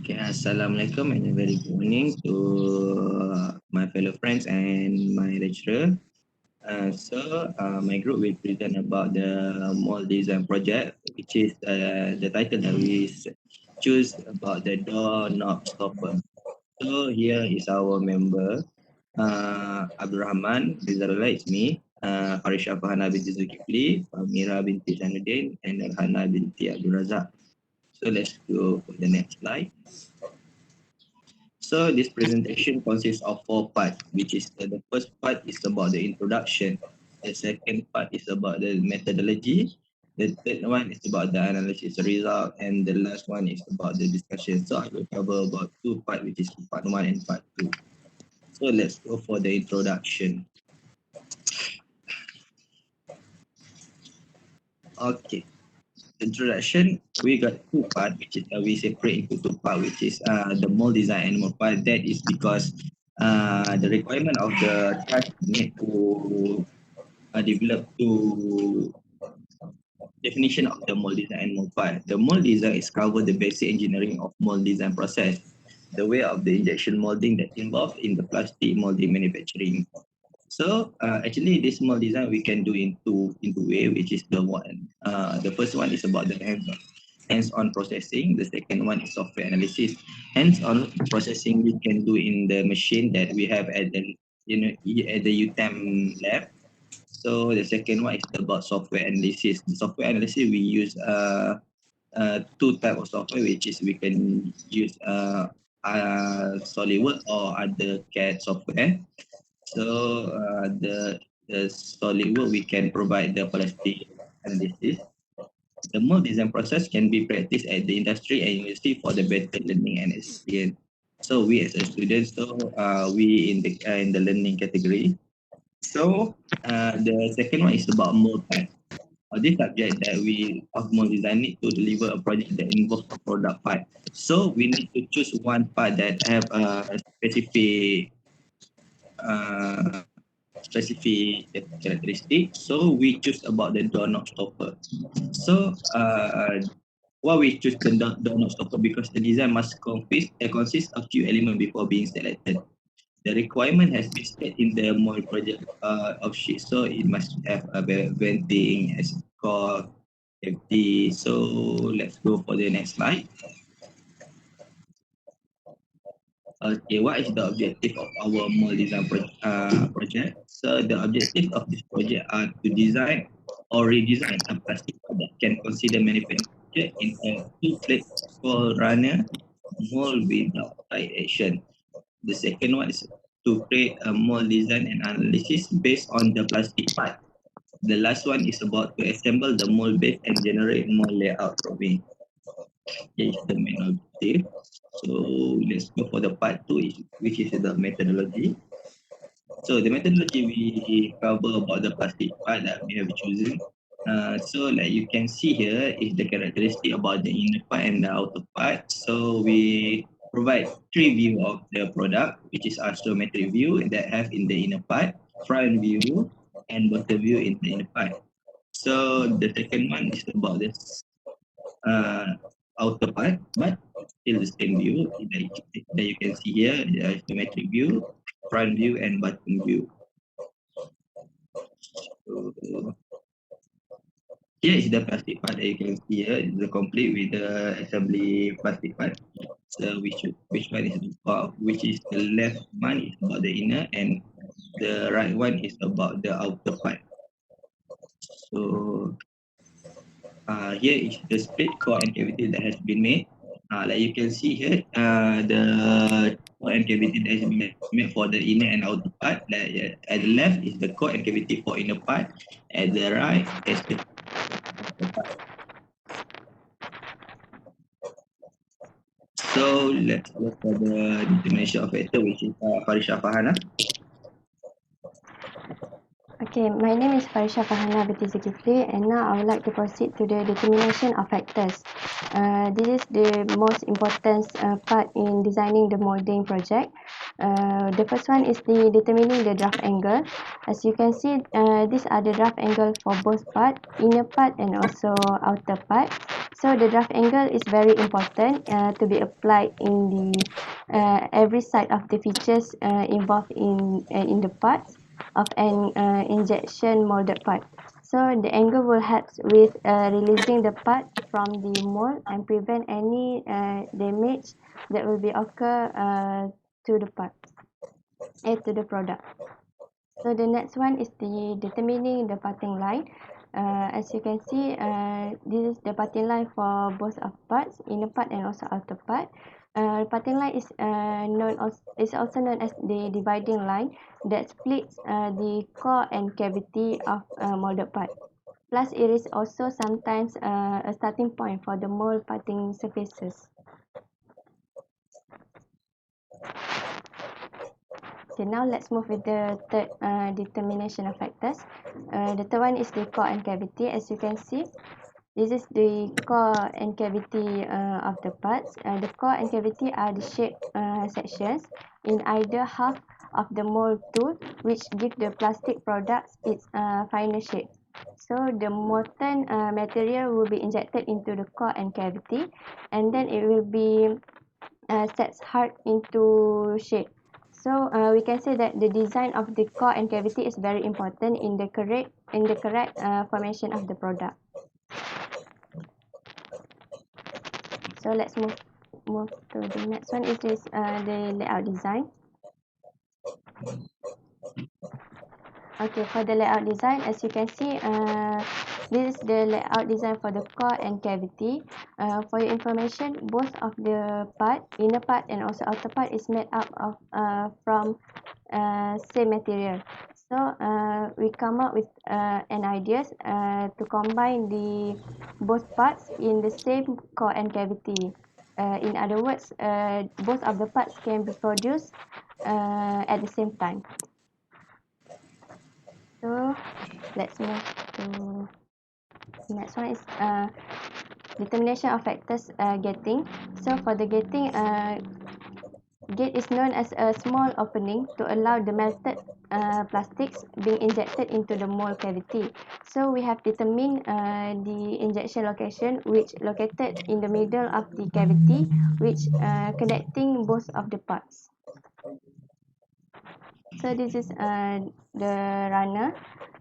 Okay, Assalamualaikum and a very good morning to my fellow friends and my lecturer. My group will present about the mold design project, which is the title that we choose about the door knob stopper. So here is our member, Abdul Rahman, Rizalullah, it's me, Farisha Fahana binti Zulkifli, Mira binti Zanuddin, and Alhana binti Abdul Razak. So let's go for the next slide. So this presentation consists of 4 parts, which is the first part is about the introduction. The second part is about the methodology. The third one is about the analysis result, and the last one is about the discussion. So I will cover about 2 parts, which is part 1 and part 2. So let's go for the introduction. Okay. Introduction, we got 2 parts, which is we separate into 2 parts, which is the mold design and mold part. That is because the requirement of the task need to develop to definition of the mold design and mold part. The mold design is cover the basic engineering of mold design process, the way of the injection molding that involved in the plastic molding manufacturing. So actually, this mold design we can do into way, which is the one. The first one is about the hands-on processing. The second one is software analysis. Hands-on processing we can do in the machine that we have at the at the UTEM lab. So the second one is about software analysis. The software analysis we use 2 types of software, which is we can use SolidWorks or other CAD software. So the SolidWorks we can provide the plastic analysis. The mold design process can be practiced at the industry and university for the better learning and experience. So we as a student, we in the learning category. So the second one is about mold part. This subject that we of mold design need to deliver a project that involves a product part. So we need to choose one part that have a specific uh, specific characteristic. So we choose about the doorknob stopper. So why we choose the doorknob stopper, because the design must consist of few elements before being selected. The requirement has been set in the mold project of sheet, so it must have a venting as core FD. So let's go for the next slide. Okay, what is the objective of our mold design project? So the objective of this project are to design or redesign a plastic product can consider manufactured in a two-plate scroll runner mold without tight action. The second one is to create a mold design and analysis based on the plastic part. The last one is about to assemble the mold base and generate mold layout drawing. That is the main objective. So let's go for the part 2, which is the methodology. So the methodology we cover about the plastic part that we have chosen. So like you can see here is the characteristic about the inner part and the outer part. So we provide 3 view of the product, which is isometric view that have in the inner part, front view, and bottom view in the inner part. So the second one is about this outer part, but still the same view that you can see here, the isometric view, front view, and bottom view. So here is the plastic part that you can see here, is the complete with the assembly plastic part. So which one is which is the left one is about the inner, and the right one is about the outer part. So here is the split core and cavity that has been made. Like you can see here, the core and cavity that has been made for the inner and outer part. Like, at the left is the core and cavity for inner part. At the right is the outer part. So let's go for the determination of factor, which is Farisha Fahana. Okay, my name is Farisha Fahana binti Zulkifli, and now I would like to proceed to the determination of factors. This is the most important part in designing the molding project. The first one is the determining the draft angle. As you can see, these are the draft angle for both part, inner part and also outer part. So the draft angle is very important to be applied in the every side of the features involved in the parts of an injection molded part. So the angle will help with releasing the part from the mold and prevent any damage that will be occur to the part to the product. So the next one is the determining the parting line. As you can see, this is the parting line for both of parts, inner part and also outer part. Parting line is also known as the dividing line that splits the core and cavity of molded part. Plus, it is also sometimes a starting point for the mold parting surfaces. Okay, now let's move with the third determination of factors. The third one is the core and cavity. As you can see, this is the core and cavity of the parts. The core and cavity are the shaped sections in either half of the mold tool, which give the plastic products its final shape. So the molten material will be injected into the core and cavity, and then it will be set hard into shape. So we can say that the design of the core and cavity is very important in the correct formation of the product. So let's move to the next one. It is the layout design. Okay, for the layout design, as you can see, this is the layout design for the core and cavity. For your information, both of the part, inner part and also outer part, is made up of from same material. So we come up with an idea to combine the both parts in the same core and cavity. In other words, both of the parts can be produced at the same time. So let's move to next one is determination of factors gating. So for the gating, gate is known as a small opening to allow the melted plastics being injected into the mold cavity. So we have determined the injection location, which located in the middle of the cavity, which connecting both of the parts. So this is the runner.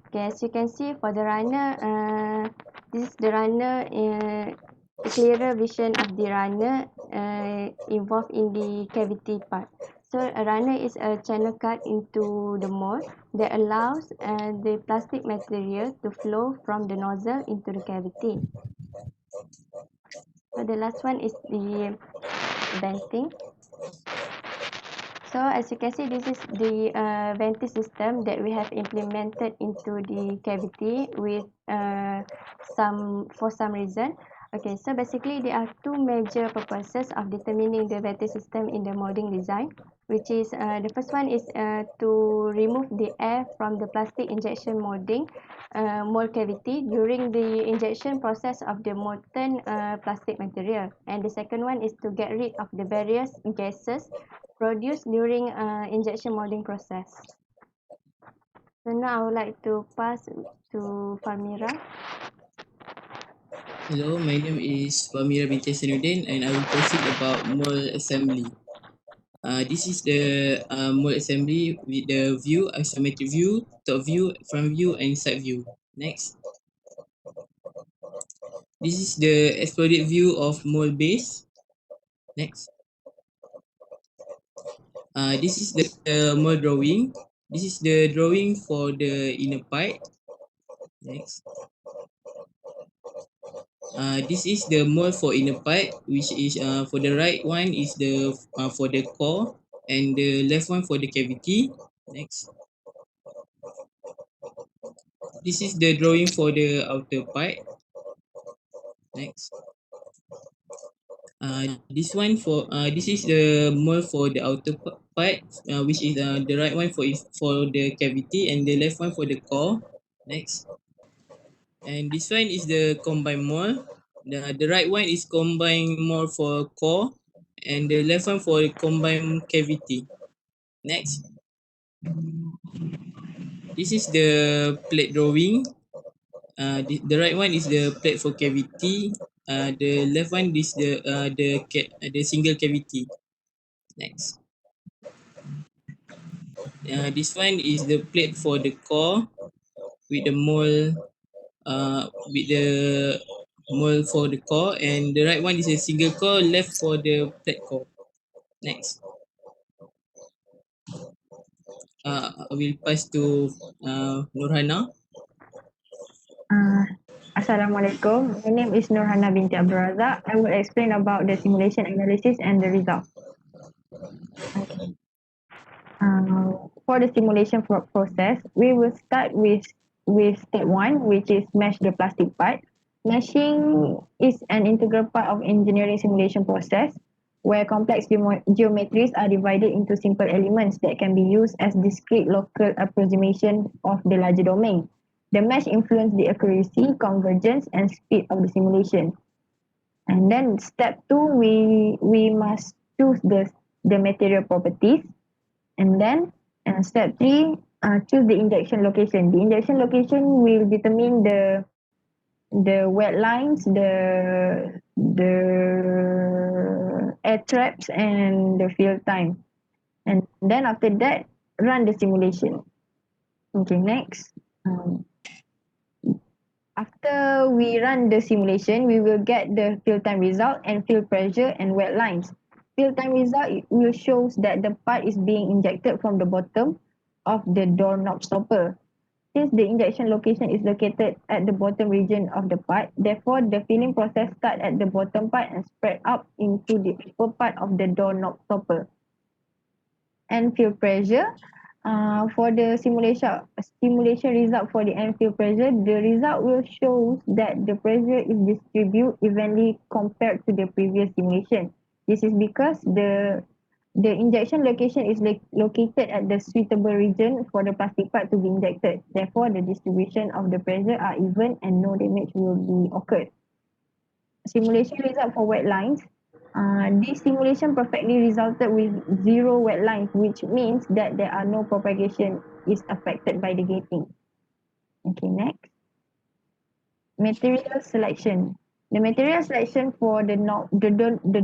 Okay, as you can see for the runner, this is the runner. A clearer vision of the runner involved in the cavity part. So a runner is a channel cut into the mold that allows the plastic material to flow from the nozzle into the cavity. So the last one is the venting. So as you can see, this is the venting system that we have implemented into the cavity with for some reason. Okay, so basically there are two major purposes of determining the venting system in the molding design, which is the first one is to remove the air from the plastic injection mold cavity during the injection process of the molten plastic material, and the second one is to get rid of the various gases produced during injection molding process. So now I would like to pass to Farmira. Hello, my name is Pamira binti Sanuddin and I will proceed about mold assembly. This is the mold assembly with the view, isometric view, top view, front view and side view. Next. This is the exploded view of mold base. Next. This is the mold drawing. This is the drawing for the inner part. Next. This is the mold for inner part, which is for the right one is the for the core, and the left one for the cavity. Next. This is the drawing for the outer part. Next. This one for this is the mold for the outer part, which is the right one for the cavity and the left one for the core. Next. And this one is the combined mold. The right one is combined mold for core and the left one for combined cavity. Next. This is the plate drawing. The right one is the plate for cavity The left one is the single cavity. Next. This one is the plate for the core with the mold for the core, and the right one is a single core, left for the plate core. Next. I will pass to Nurhana. Uh, Assalamualaikum. My name is Nurhana binti Abdul Razak. I will explain about the simulation analysis and the result. Okay. For the simulation process, we will start with step one, which is mesh the plastic part. Meshing is an integral part of engineering simulation process where complex geometries are divided into simple elements that can be used as discrete local approximation of the larger domain. The mesh influence the accuracy, convergence, and speed of the simulation. And then step two, we must choose the material properties. And then step three, choose the injection location. The injection location will determine the wet lines, the air traps, and the fill time. And then after that, run the simulation. Okay, next. After we run the simulation, we will get the fill time result and fill pressure and wet lines. Fill time result will show that the part is being injected from the bottom of the doorknob stopper. Since the injection location is located at the bottom region of the part, therefore the filling process starts at the bottom part and spread up into the upper part of the doorknob stopper. And fill pressure. For the simulation result for the end fill pressure, the result will show that the pressure is distributed evenly compared to the previous simulation. This is because the injection location is located at the suitable region for the plastic part to be injected. Therefore, the distribution of the pressure are even and no damage will be occurred. Simulation result for wet lines. This simulation perfectly resulted with zero wet lines, which means that there are no propagation is affected by the gating. Okay, next. Material selection. The material selection for the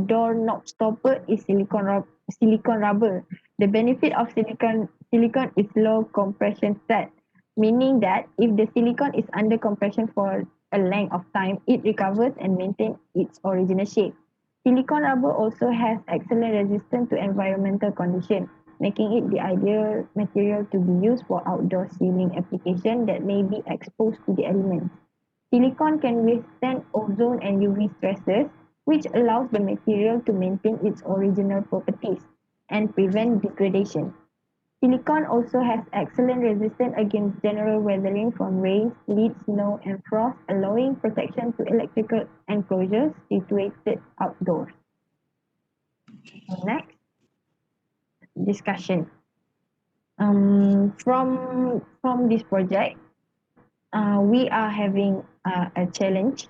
door knob stopper is silicon rubber. The benefit of silicon is low compression set, meaning that if the silicon is under compression for a length of time, it recovers and maintains its original shape. Silicon rubber also has excellent resistance to environmental conditions, making it the ideal material to be used for outdoor ceiling application that may be exposed to the elements. Silicon can withstand ozone and UV stresses, which allows the material to maintain its original properties and prevent degradation. Silicon also has excellent resistance against general weathering from rain, sleet, snow, and frost, allowing protection to electrical enclosures situated outdoors. Next, discussion. From this project, we are having a challenge,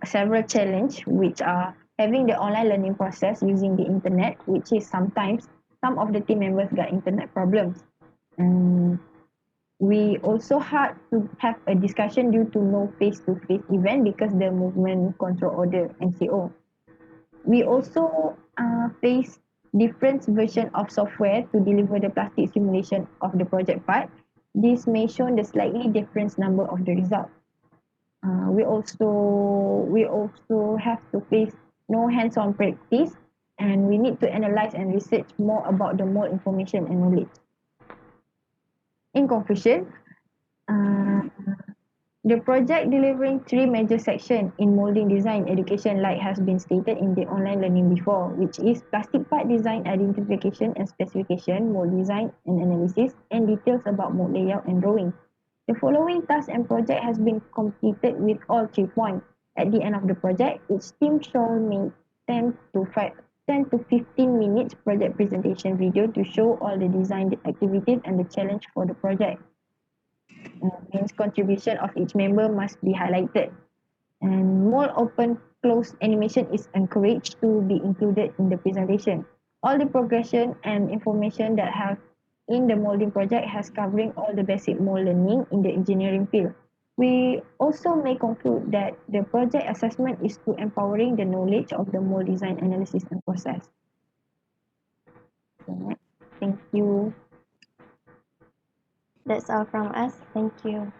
several challenge, which are having the online learning process using the internet, which is sometimes some of the team members got internet problems. And we also had to have a discussion due to no face-to-face event because the movement control order MCO. We also face different version of software to deliver the plastic simulation of the project part. This may show the slightly different number of the result. We also have to face no hands-on practice, and we need to analyze and research more about the mold information and knowledge. In conclusion, uh, the project delivering three major sections in molding design education like has been stated in the online learning before, which is plastic part design identification and specification, mold design and analysis, and details about mold layout and drawing. The following task and project has been completed with all 3 points. At the end of the project, each team shall make 10 to 15 minutes project presentation video to show all the design activities and the challenge for the project. Means contribution of each member must be highlighted. And more open close animation is encouraged to be included in the presentation. All the progression and information that have in the molding project has covering all the basic mold learning in the engineering field. We also may conclude that the project assessment is to empowering the knowledge of the mold design analysis and process. Thank you. That's all from us. Thank you.